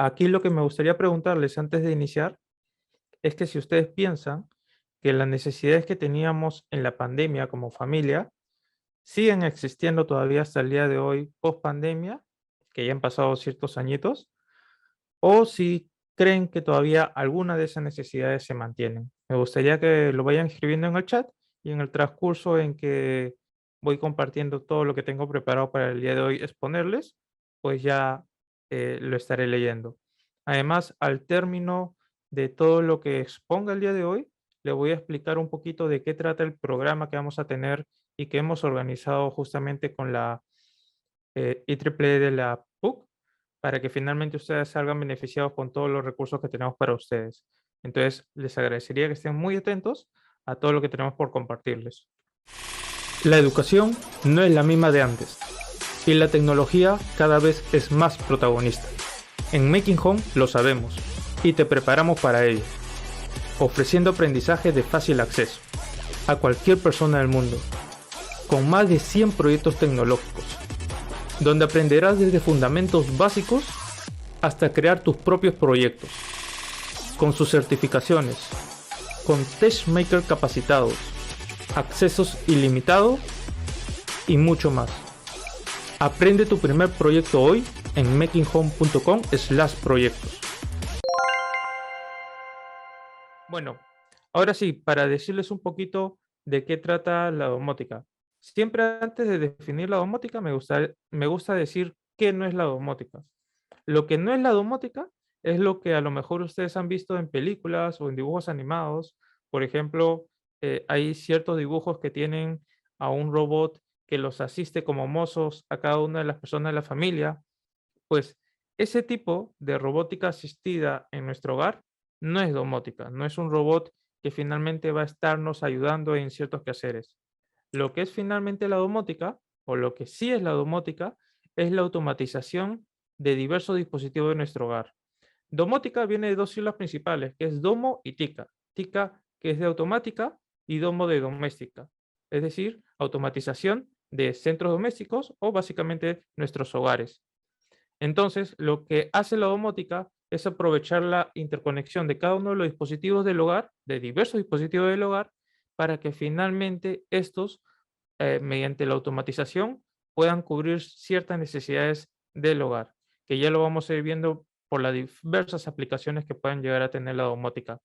Aquí lo que me gustaría preguntarles antes de iniciar es que si ustedes piensan que las necesidades que teníamos en la pandemia como familia siguen existiendo todavía hasta el día de hoy, post pandemia, que ya han pasado ciertos añitos, o si creen que todavía alguna de esas necesidades se mantienen. Me gustaría que lo vayan escribiendo en el chat y en el transcurso en que voy compartiendo todo lo que tengo preparado para el día de hoy exponerles, pues ya lo estaré leyendo. Además, al término de todo lo que exponga el día de hoy, le voy a explicar un poquito de qué trata el programa que vamos a tener y que hemos organizado justamente con la IEEE de la PUC para que finalmente ustedes salgan beneficiados con todos los recursos que tenemos para ustedes. Entonces, les agradecería que estén muy atentos a todo lo que tenemos por compartirles. La educación no es la misma de antes y la tecnología cada vez es más protagonista. En Making Home lo sabemos y te preparamos para ello, ofreciendo aprendizaje de fácil acceso a cualquier persona del mundo, con más de 100 proyectos tecnológicos, donde aprenderás desde fundamentos básicos hasta crear tus propios proyectos, con sus certificaciones, con testmaker capacitados, accesos ilimitados y mucho más. Aprende tu primer proyecto hoy en makinghome.com/proyectos. Bueno, ahora sí, para decirles un poquito de qué trata la domótica. Siempre antes de definir la domótica me gusta decir qué no es la domótica. Lo que no es la domótica es lo que a lo mejor ustedes han visto en películas o en dibujos animados. Por ejemplo, hay ciertos dibujos que tienen a un robot que los asiste como mozos a cada una de las personas de la familia. Pues ese tipo de robótica asistida en nuestro hogar no es domótica, no es un robot que finalmente va a estarnos ayudando en ciertos quehaceres. Lo que es finalmente la domótica, o lo que sí es la domótica, es la automatización de diversos dispositivos de nuestro hogar. Domótica viene de dos siglas principales, que es domo y tica. Tica, que es de automática, y domo de doméstica. Es decir, automatización de centros domésticos o básicamente nuestros hogares. Entonces, lo que hace la domótica es aprovechar la interconexión de cada uno de los dispositivos del hogar, de diversos dispositivos del hogar, para que finalmente estos, mediante la automatización, puedan cubrir ciertas necesidades del hogar, que ya lo vamos a ir viendo por las diversas aplicaciones que puedan llegar a tener la domótica.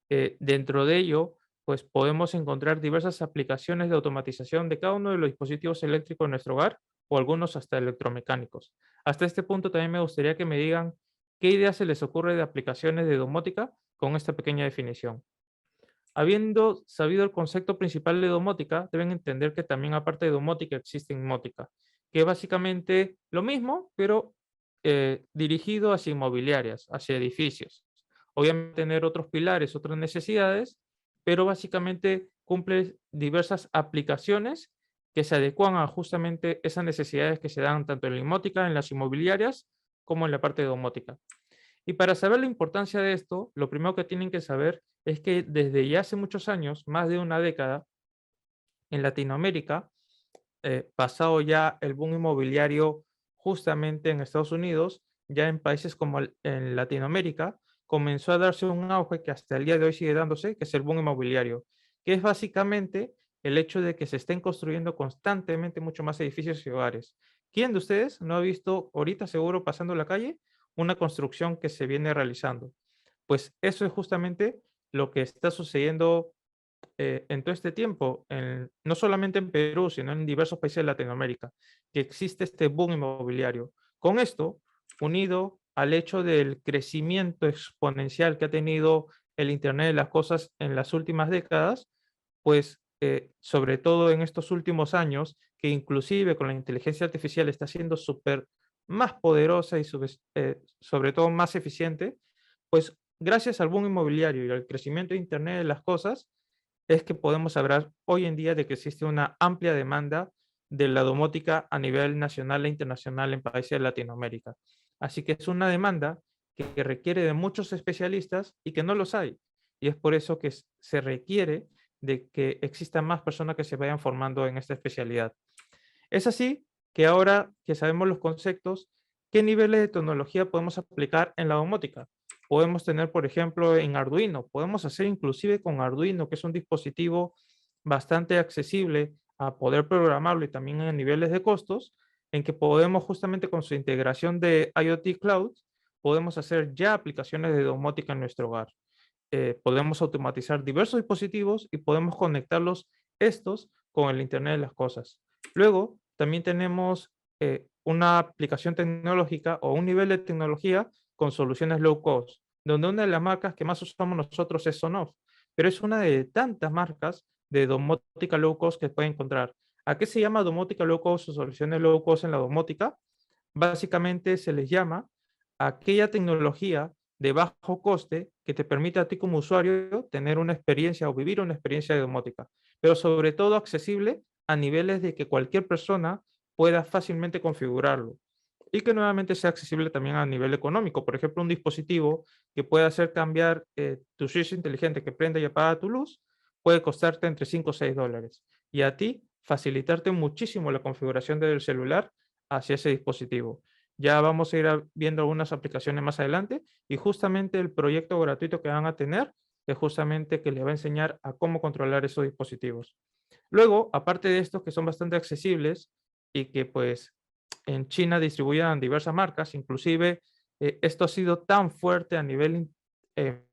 Dentro de ello, pues podemos encontrar diversas aplicaciones de automatización de cada uno de los dispositivos eléctricos en nuestro hogar o algunos hasta electromecánicos. Hasta este punto también me gustaría que me digan qué ideas se les ocurre de aplicaciones de domótica con esta pequeña definición. Habiendo sabido el concepto principal de domótica, deben entender que también aparte de domótica existe inmótica, que es básicamente lo mismo, pero dirigido hacia inmobiliarias, hacia edificios. Obviamente tener otros pilares, otras necesidades, pero básicamente cumple diversas aplicaciones que se adecuan a justamente esas necesidades que se dan tanto en la inmótica, en las inmobiliarias, como en la parte de domótica. Y para saber la importancia de esto, lo primero que tienen que saber es que desde ya hace muchos años, más de una década, en Latinoamérica, pasado ya el boom inmobiliario justamente en Estados Unidos, ya en países como en Latinoamérica, comenzó a darse un auge que hasta el día de hoy sigue dándose, que es el boom inmobiliario, que es básicamente el hecho de que se estén construyendo constantemente mucho más edificios y hogares. ¿Quién de ustedes no ha visto ahorita seguro pasando la calle una construcción que se viene realizando? Pues eso es justamente lo que está sucediendo en todo este tiempo, no solamente en Perú, sino en diversos países de Latinoamérica, que existe este boom inmobiliario. Con esto, unido al hecho del crecimiento exponencial que ha tenido el Internet de las cosas en las últimas décadas, pues sobre todo en estos últimos años, que inclusive con la inteligencia artificial está siendo súper más poderosa y sobre todo más eficiente, pues gracias al boom inmobiliario y al crecimiento de Internet de las cosas, es que podemos hablar hoy en día de que existe una amplia demanda de la domótica a nivel nacional e internacional en países de Latinoamérica. Así que es una demanda que requiere de muchos especialistas y que no los hay. Y es por eso que se requiere de que existan más personas que se vayan formando en esta especialidad. Es así que ahora que sabemos los conceptos, ¿qué niveles de tecnología podemos aplicar en la domótica? Podemos tener, por ejemplo, en Arduino, podemos hacer inclusive con Arduino, que es un dispositivo bastante accesible a poder programarlo y también en niveles de costos, en que podemos justamente con su integración de IoT Cloud, podemos hacer ya aplicaciones de domótica en nuestro hogar. Podemos automatizar diversos dispositivos y podemos conectarlos estos con el Internet de las cosas. Luego, también tenemos una aplicación tecnológica o un nivel de tecnología con soluciones low cost, donde una de las marcas que más usamos nosotros es Sonoff, pero es una de tantas marcas de domótica low cost que puede encontrar. ¿A qué se llama domótica low cost o soluciones low cost en la domótica? Básicamente se les llama aquella tecnología de bajo coste que te permite a ti como usuario tener una experiencia o vivir una experiencia de domótica, pero sobre todo accesible a niveles de que cualquier persona pueda fácilmente configurarlo y que nuevamente sea accesible también a nivel económico. Por ejemplo, un dispositivo que pueda hacer cambiar tu switch inteligente que prende y apaga tu luz puede costarte entre 5 o 6 dólares y a ti facilitarte muchísimo la configuración del celular hacia ese dispositivo. Ya vamos a ir viendo algunas aplicaciones más adelante y justamente el proyecto gratuito que van a tener es justamente que les va a enseñar a cómo controlar esos dispositivos. Luego, aparte de estos que son bastante accesibles y que pues en China distribuyen diversas marcas, inclusive esto ha sido tan fuerte a nivel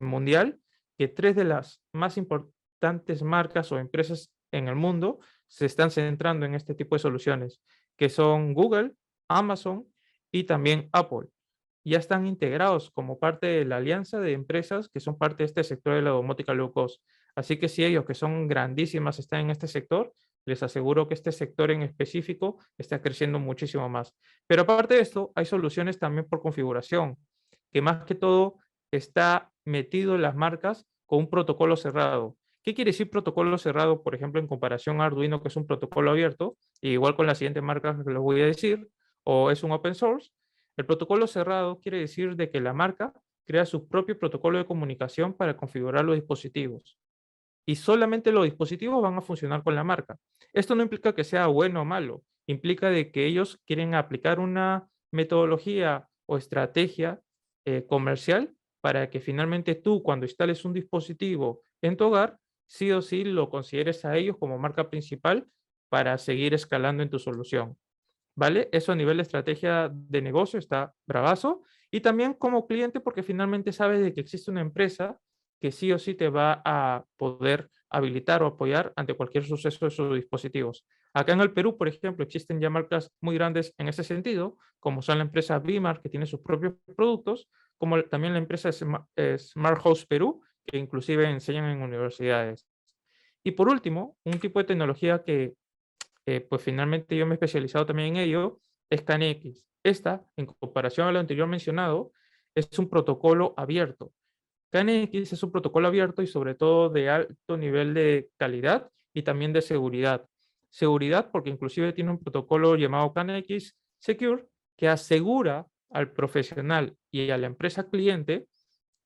mundial que tres de las más importantes marcas o empresas en el mundo se están centrando en este tipo de soluciones, que son Google, Amazon y también Apple. Ya están integrados como parte de la alianza de empresas que son parte de este sector de la domótica low cost. Así que si ellos, que son grandísimas, están en este sector, les aseguro que este sector en específico está creciendo muchísimo más. Pero aparte de esto, hay soluciones también por configuración, que más que todo está metido en las marcas con un protocolo cerrado. ¿Qué quiere decir protocolo cerrado, por ejemplo, en comparación a Arduino, que es un protocolo abierto? Igual con la siguiente marca que les voy a decir, o es un open source. El protocolo cerrado quiere decir de que la marca crea su propio protocolo de comunicación para configurar los dispositivos y solamente los dispositivos van a funcionar con la marca. Esto no implica que sea bueno o malo, implica de que ellos quieren aplicar una metodología o estrategia comercial para que finalmente tú cuando instales un dispositivo en tu hogar, sí o sí lo consideres a ellos como marca principal para seguir escalando en tu solución. ¿Vale? Eso a nivel de estrategia de negocio está bravazo. Y también como cliente, porque finalmente sabes de que existe una empresa que sí o sí te va a poder habilitar o apoyar ante cualquier suceso de sus dispositivos. Acá en el Perú, por ejemplo, existen ya marcas muy grandes en ese sentido, como son la empresa Bimar, que tiene sus propios productos, como también la empresa Smart House Perú, que inclusive enseñan en universidades. Y por último, un tipo de tecnología que pues finalmente yo me he especializado también en ello, es KNX. Esta, en comparación a lo anterior mencionado, es un protocolo abierto. KNX es un protocolo abierto y sobre todo de alto nivel de calidad y también de seguridad. Seguridad porque inclusive tiene un protocolo llamado KNX Secure que asegura al profesional y a la empresa cliente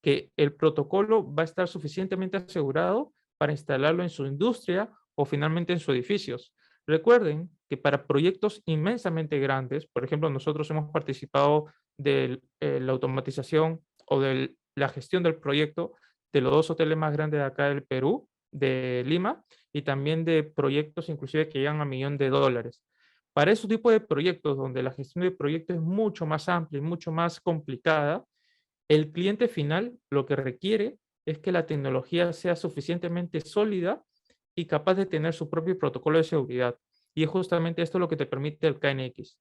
que el protocolo va a estar suficientemente asegurado para instalarlo en su industria o finalmente en sus edificios. Recuerden que para proyectos inmensamente grandes, por ejemplo, nosotros hemos participado de la automatización o de la gestión del proyecto de los dos hoteles más grandes de acá del Perú, de Lima, y también de proyectos inclusive que llegan a $1.000.000. Para ese tipo de proyectos donde la gestión de proyectos es mucho más amplia y mucho más complicada, el cliente final lo que requiere es que la tecnología sea suficientemente sólida y capaz de tener su propio protocolo de seguridad. Y es justamente esto lo que te permite el KNX.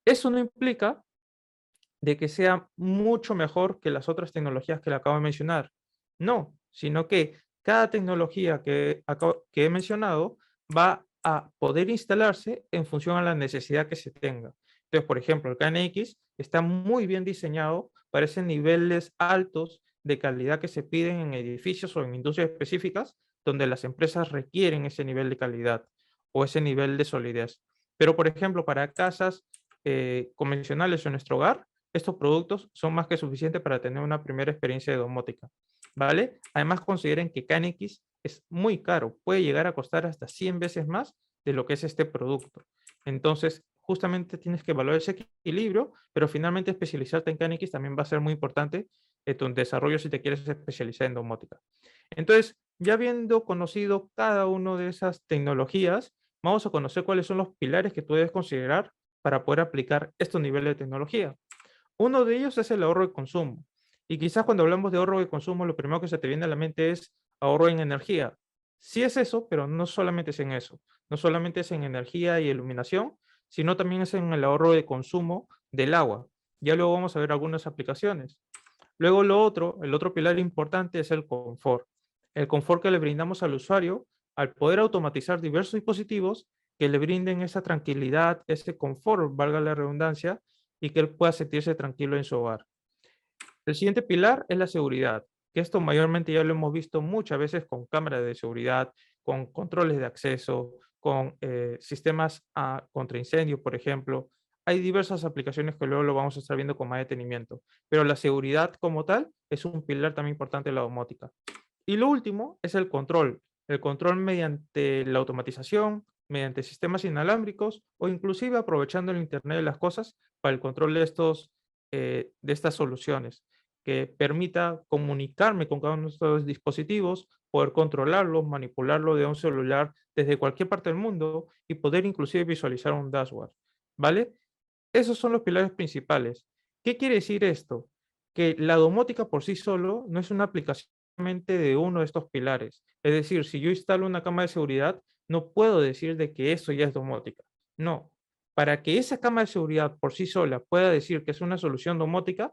Eso no implica de que sea mucho mejor que las otras tecnologías que le acabo de mencionar. No, sino que cada tecnología que he mencionado va a poder instalarse en función a la necesidad que se tenga. Entonces, por ejemplo, el KNX está muy bien diseñado para esos niveles altos de calidad que se piden en edificios o en industrias específicas donde las empresas requieren ese nivel de calidad o ese nivel de solidez. Pero, por ejemplo, para casas convencionales en nuestro hogar, estos productos son más que suficientes para tener una primera experiencia de domótica, ¿vale? Además, consideren que KNX es muy caro, puede llegar a costar hasta 100 veces más de lo que es este producto. Entonces, justamente tienes que evaluar ese equilibrio, pero finalmente especializarte en KNX también va a ser muy importante en tu desarrollo si te quieres especializar en domótica. Entonces, ya habiendo conocido cada una de esas tecnologías, vamos a conocer cuáles son los pilares que tú debes considerar para poder aplicar estos niveles de tecnología. Uno de ellos es el ahorro de consumo. Y quizás cuando hablamos de ahorro de consumo, lo primero que se te viene a la mente es ahorro en energía. Sí es eso, pero no solamente es en eso. No solamente es en energía y iluminación, sino también es en el ahorro de consumo del agua. Ya luego vamos a ver algunas aplicaciones. Luego el otro pilar importante es el confort. El confort que le brindamos al usuario al poder automatizar diversos dispositivos que le brinden esa tranquilidad, ese confort, valga la redundancia, y que él pueda sentirse tranquilo en su hogar. El siguiente pilar es la seguridad, que esto mayormente ya lo hemos visto muchas veces con cámaras de seguridad, con controles de acceso, con sistemas contra incendio, por ejemplo. Hay diversas aplicaciones que luego lo vamos a estar viendo con más detenimiento, pero la seguridad como tal es un pilar también importante de la domótica. Y lo último es el control mediante la automatización, mediante sistemas inalámbricos o inclusive aprovechando el Internet de las cosas para el control de estas soluciones, que permita comunicarme con cada uno de estos dispositivos, poder controlarlos, manipularlo de un celular desde cualquier parte del mundo y poder inclusive visualizar un dashboard, ¿vale? Esos son los pilares principales. ¿Qué quiere decir esto? Que la domótica por sí solo no es una aplicación de uno de estos pilares. Es decir, si yo instalo una cámara de seguridad, no puedo decir de que eso ya es domótica. No. Para que esa cámara de seguridad por sí sola pueda decir que es una solución domótica,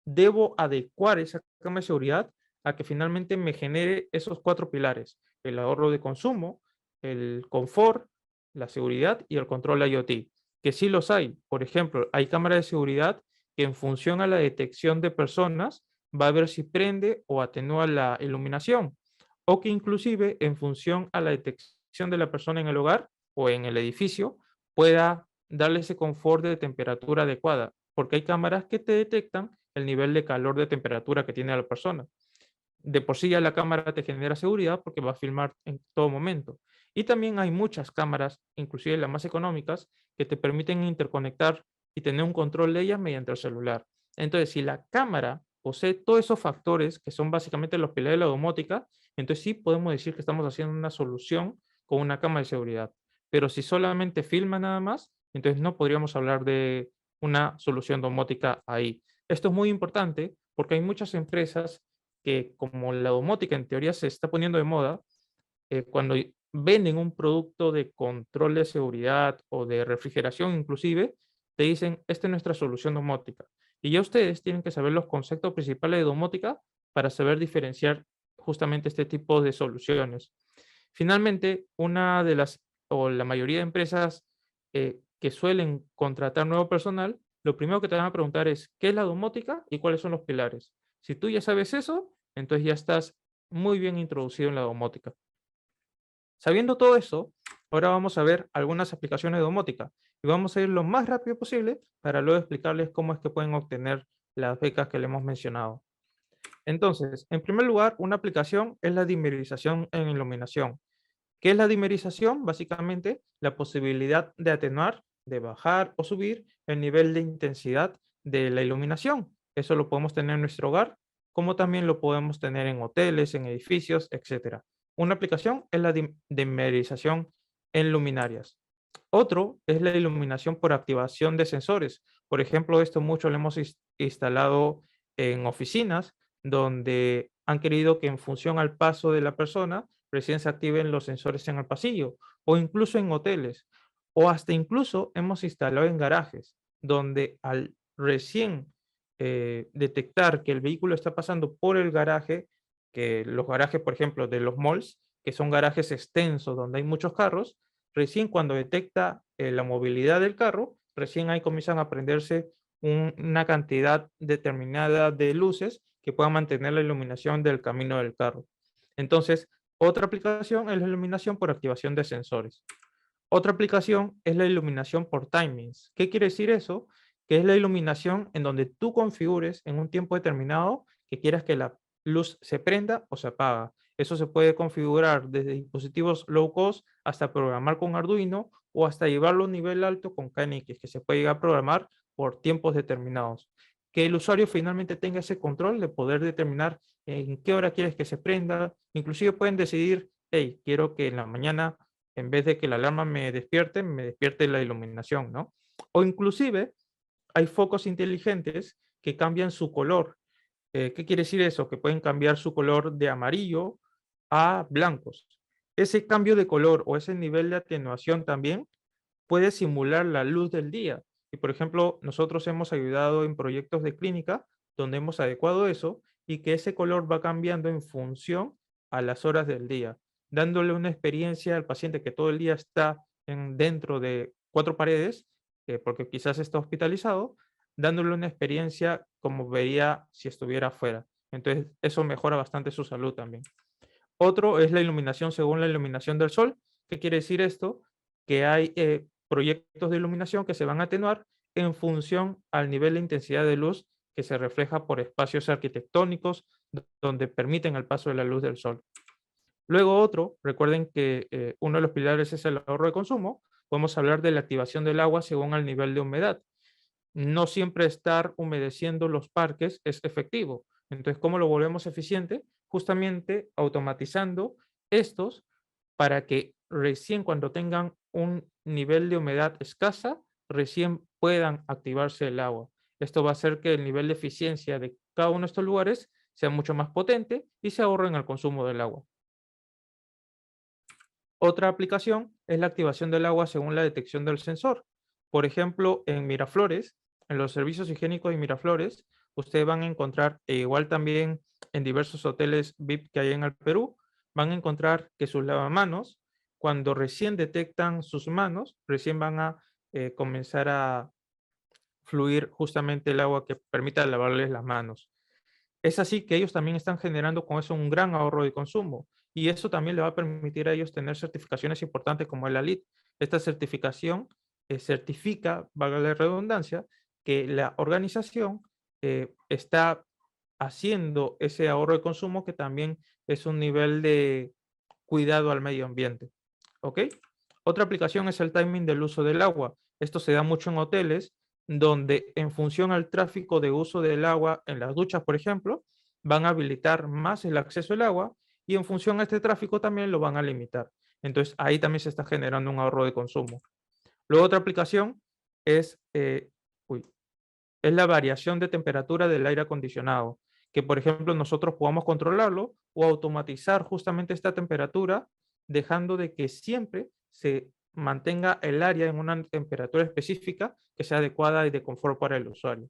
debo adecuar esa cámara de seguridad a que finalmente me genere esos cuatro pilares: el ahorro de consumo, el confort, la seguridad y el control IoT, que sí los hay. Por ejemplo, hay cámaras de seguridad que en función a la detección de personas va a ver si prende o atenúa la iluminación, o que inclusive en función a la detección de la persona en el hogar o en el edificio pueda darle ese confort de temperatura adecuada, porque hay cámaras que te detectan el nivel de calor de temperatura que tiene la persona. De por sí ya la cámara te genera seguridad porque va a filmar en todo momento. Y también hay muchas cámaras, inclusive las más económicas, que te permiten interconectar y tener un control de ellas mediante el celular. Entonces, si la cámara posee todos esos factores que son básicamente los pilares de la domótica, entonces sí podemos decir que estamos haciendo una solución con una cámara de seguridad. Pero si solamente filma nada más, entonces no podríamos hablar de una solución domótica ahí. Esto es muy importante porque hay muchas empresas que, como la domótica en teoría se está poniendo de moda, cuando venden un producto de control de seguridad o de refrigeración inclusive, te dicen, esta es nuestra solución domótica. Y ya ustedes tienen que saber los conceptos principales de domótica para saber diferenciar justamente este tipo de soluciones. Finalmente, una de las, o la mayoría de empresas que suelen contratar nuevo personal, lo primero que te van a preguntar es, ¿qué es la domótica y cuáles son los pilares? Si tú ya sabes eso, entonces ya estás muy bien introducido en la domótica. Sabiendo todo eso, ahora vamos a ver algunas aplicaciones de domótica y vamos a ir lo más rápido posible para luego explicarles cómo es que pueden obtener las becas que le hemos mencionado. Entonces, en primer lugar, una aplicación es la dimerización en iluminación. ¿Qué es la dimerización? Básicamente, la posibilidad de atenuar, de bajar o subir el nivel de intensidad de la iluminación. Eso lo podemos tener en nuestro hogar, como también lo podemos tener en hoteles, en edificios, etcétera. Una aplicación es la dimerización en luminarias. Otro es la iluminación por activación de sensores. Por ejemplo, esto mucho lo hemos instalado en oficinas donde han querido que en función al paso de la persona recién se activen los sensores en el pasillo o incluso en hoteles o hasta incluso hemos instalado en garajes donde al recién detectar que el vehículo está pasando por el garaje, que los garajes, por ejemplo, de los malls, que son garajes extensos donde hay muchos carros, recién cuando detecta la movilidad del carro, recién ahí comienzan a prenderse una cantidad determinada de luces que puedan mantener la iluminación del camino del carro. Entonces, otra aplicación es la iluminación por activación de sensores. Otra aplicación es la iluminación por timings. ¿Qué quiere decir eso? Que es la iluminación en donde tú configures en un tiempo determinado que quieras que la luz se prenda o se apaga. Eso se puede configurar desde dispositivos low cost hasta programar con Arduino o hasta llevarlo a un nivel alto con KNX, que se puede llegar a programar por tiempos determinados. Que el usuario finalmente tenga ese control de poder determinar en qué hora quieres que se prenda. Inclusive pueden decidir, hey, quiero que en la mañana, en vez de que la alarma me despierte la iluminación, ¿no? O inclusive hay focos inteligentes que cambian su color. ¿Qué quiere decir eso? Que pueden cambiar su color de amarillo a blancos. Ese cambio de color o ese nivel de atenuación también puede simular la luz del día. Y por ejemplo, nosotros hemos ayudado en proyectos de clínica donde hemos adecuado eso y que ese color va cambiando en función a las horas del día, dándole una experiencia al paciente que todo el día está dentro de cuatro paredes, porque quizás está hospitalizado, dándole una experiencia como vería si estuviera afuera. Entonces, eso mejora bastante su salud también. Otro es la iluminación según la iluminación del sol. ¿Qué quiere decir esto? Que hay proyectos de iluminación que se van a atenuar en función al nivel de intensidad de luz que se refleja por espacios arquitectónicos donde permiten el paso de la luz del sol. Luego otro, recuerden que uno de los pilares es el ahorro de consumo. Podemos hablar de la activación del agua según el nivel de humedad. No siempre estar humedeciendo los parques es efectivo. Entonces, ¿cómo lo volvemos eficiente? Justamente automatizando estos para que recién cuando tengan un nivel de humedad escasa, recién puedan activarse el agua. Esto va a hacer que el nivel de eficiencia de cada uno de estos lugares sea mucho más potente y se ahorren el consumo del agua. Otra aplicación es la activación del agua según la detección del sensor. Por ejemplo, en Miraflores, en los servicios higiénicos de Miraflores, ustedes van a encontrar, e igual también en diversos hoteles VIP que hay en el Perú, van a encontrar que sus lavamanos, cuando recién detectan sus manos, recién van a comenzar a fluir justamente el agua que permita lavarles las manos. Es así que ellos también están generando con eso un gran ahorro de consumo y eso también le va a permitir a ellos tener certificaciones importantes como el ALIT. Esta certificación certifica, valga la redundancia, que la organización está haciendo ese ahorro de consumo que también es un nivel de cuidado al medio ambiente. ¿Ok? Otra aplicación es el timing del uso del agua. Esto se da mucho en hoteles donde en función al tráfico de uso del agua en las duchas, por ejemplo, van a habilitar más el acceso al agua y en función a este tráfico también lo van a limitar. Entonces ahí también se está generando un ahorro de consumo. Luego otra aplicación es, es la variación de temperatura del aire acondicionado, que por ejemplo nosotros podamos controlarlo o automatizar justamente esta temperatura, dejando de que siempre se mantenga el área en una temperatura específica que sea adecuada y de confort para el usuario.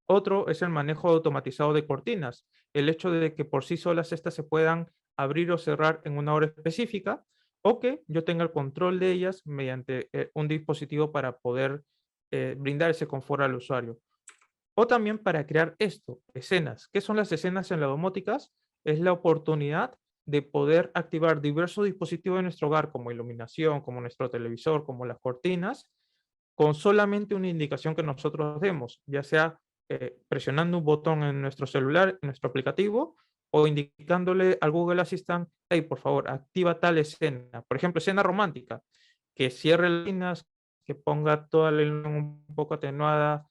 Otro es el manejo automatizado de cortinas, el hecho de que por sí solas estas se puedan abrir o cerrar en una hora específica o que yo tenga el control de ellas mediante un dispositivo para poder brindar ese confort al usuario. O también para crear esto, escenas. ¿Qué son las escenas en la domóticas? Es la oportunidad de poder activar diversos dispositivos de nuestro hogar, como iluminación, como nuestro televisor, como las cortinas, con solamente una indicación que nosotros demos, ya sea presionando un botón en nuestro celular, en nuestro aplicativo, o indicándole al Google Assistant, hey, por favor, activa tal escena. Por ejemplo, escena romántica, que cierre las líneas, que ponga toda la luz un poco atenuada,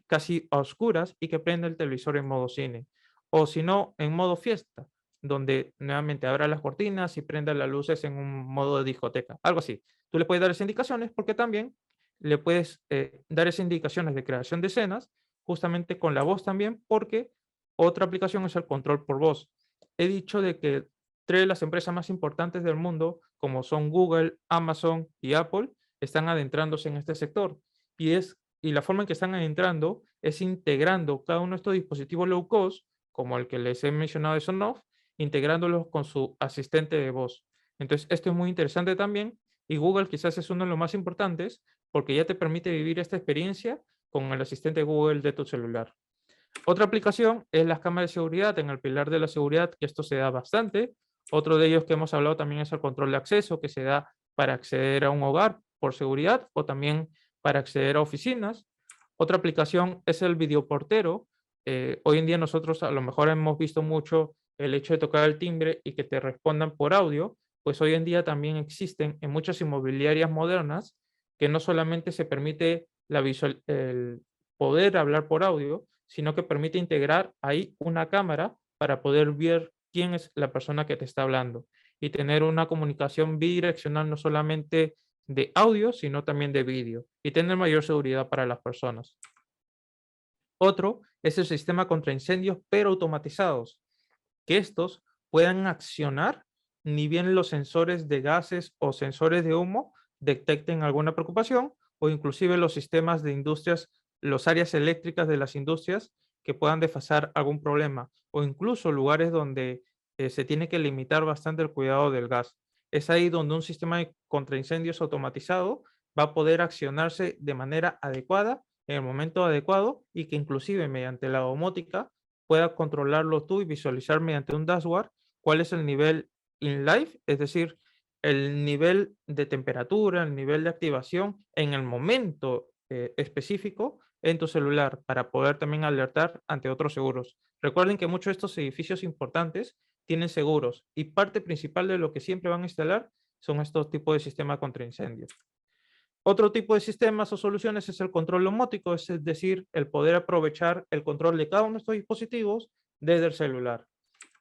casi a oscuras, y que prenda el televisor en modo cine. O si no, en modo fiesta, donde nuevamente abra las cortinas y prenda las luces en un modo de discoteca. Algo así. Tú le puedes dar esas indicaciones porque también le puedes dar esas indicaciones de creación de escenas justamente con la voz también, porque otra aplicación es el control por voz. He dicho de que tres de las empresas más importantes del mundo, como son Google, Amazon y Apple, están adentrándose en este sector. Y la forma en que están adentrando es integrando cada uno de estos dispositivos low cost, como el que les he mencionado de Sonoff, integrándolos con su asistente de voz. Entonces, esto es muy interesante también y Google quizás es uno de los más importantes porque ya te permite vivir esta experiencia con el asistente Google de tu celular. Otra aplicación es las cámaras de seguridad en el pilar de la seguridad, que esto se da bastante. Otro de ellos que hemos hablado también es el control de acceso, que se da para acceder a un hogar por seguridad o también para acceder a oficinas. Otra aplicación es el videoportero. Hoy en día nosotros a lo mejor hemos visto mucho el hecho de tocar el timbre y que te respondan por audio. pues hoy en día también existen en muchas inmobiliarias modernas que no solamente se permite el poder hablar por audio, sino que permite integrar ahí una cámara para poder ver quién es la persona que te está hablando y tener una comunicación bidireccional no solamente de audio, sino también de vídeo y tener mayor seguridad para las personas. Otro es el sistema contra incendios, pero automatizados, que estos puedan accionar ni bien los sensores de gases o sensores de humo detecten alguna preocupación o inclusive los sistemas de industrias, los áreas eléctricas de las industrias que puedan desfasar algún problema o incluso lugares donde se tiene que limitar bastante el cuidado del gas. Es ahí donde un sistema de contraincendios automatizado va a poder accionarse de manera adecuada en el momento adecuado y que inclusive mediante la domótica pueda controlarlo tú y visualizar mediante un dashboard cuál es el nivel in live, es decir, el nivel de temperatura, el nivel de activación en el momento específico en tu celular para poder también alertar ante otros seguros. Recuerden que muchos de estos edificios importantes tienen seguros y parte principal de lo que siempre van a instalar son estos tipos de sistemas contra incendios. Otro tipo de sistemas o soluciones es el control domótico, es decir, el poder aprovechar el control de cada uno de estos dispositivos desde el celular,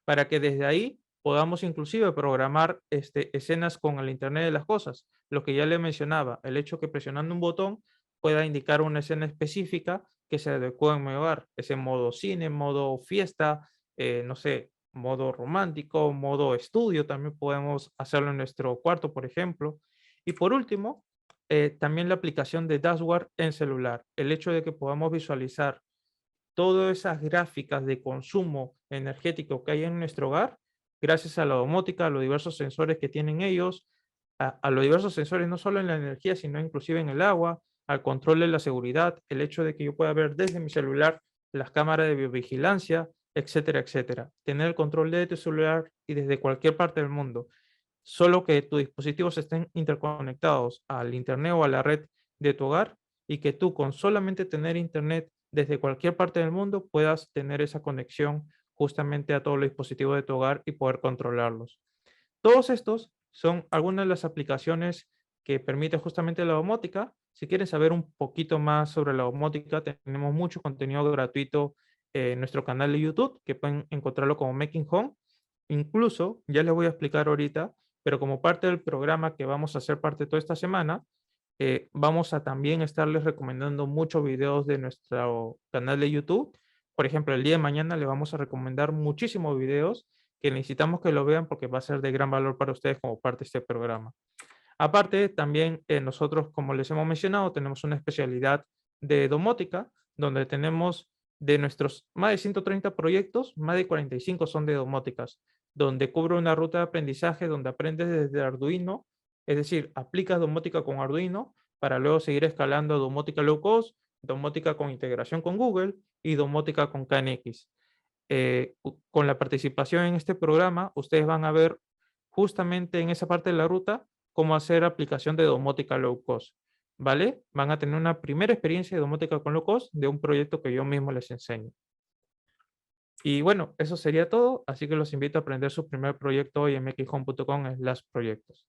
para que desde ahí podamos inclusive programar escenas con el Internet de las cosas. Lo que ya le mencionaba, el hecho que presionando un botón pueda indicar una escena específica que se adecue en mi hogar, ese modo cine, modo fiesta, no sé, modo romántico, modo estudio, también podemos hacerlo en nuestro cuarto, por ejemplo. Y por último, también la aplicación de dashboard en celular, el hecho de que podamos visualizar todas esas gráficas de consumo energético que hay en nuestro hogar, gracias a la domótica, a los diversos sensores que tienen ellos, a los diversos sensores no solo en la energía, sino inclusive en el agua, al control de la seguridad, el hecho de que yo pueda ver desde mi celular las cámaras de biovigilancia, etcétera, etcétera. Tener el control de tu celular y desde cualquier parte del mundo, solo que tus dispositivos estén interconectados al internet o a la red de tu hogar y que tú con solamente tener internet desde cualquier parte del mundo puedas tener esa conexión justamente a todos los dispositivos de tu hogar y poder controlarlos. Todos estos son algunas de las aplicaciones que permite justamente la domótica. Si quieren saber un poquito más sobre la domótica, tenemos mucho contenido gratuito en nuestro canal de YouTube, que pueden encontrarlo como Making Home. Incluso, ya les voy a explicar ahorita, pero como parte del programa que vamos a hacer parte toda esta semana, vamos a también estarles recomendando muchos videos de nuestro canal de YouTube. Por ejemplo, el día de mañana le vamos a recomendar muchísimos videos que necesitamos que lo vean porque va a ser de gran valor para ustedes como parte de este programa. Aparte, también nosotros, como les hemos mencionado, tenemos una especialidad de domótica, donde tenemos de nuestros más de 130 proyectos, más de 45 son de domóticas, donde cubre una ruta de aprendizaje donde aprendes desde Arduino, es decir, aplicas domótica con Arduino para luego seguir escalando a domótica low cost, domótica con integración con Google y domótica con KNX. Con la participación en este programa, ustedes van a ver justamente en esa parte de la ruta cómo hacer aplicación de domótica low cost, ¿vale? Van a tener una primera experiencia de domótica con low cost de un proyecto que yo mismo les enseño. Y bueno, eso sería todo, así que los invito a aprender su primer proyecto hoy en mxhome.com/proyectos.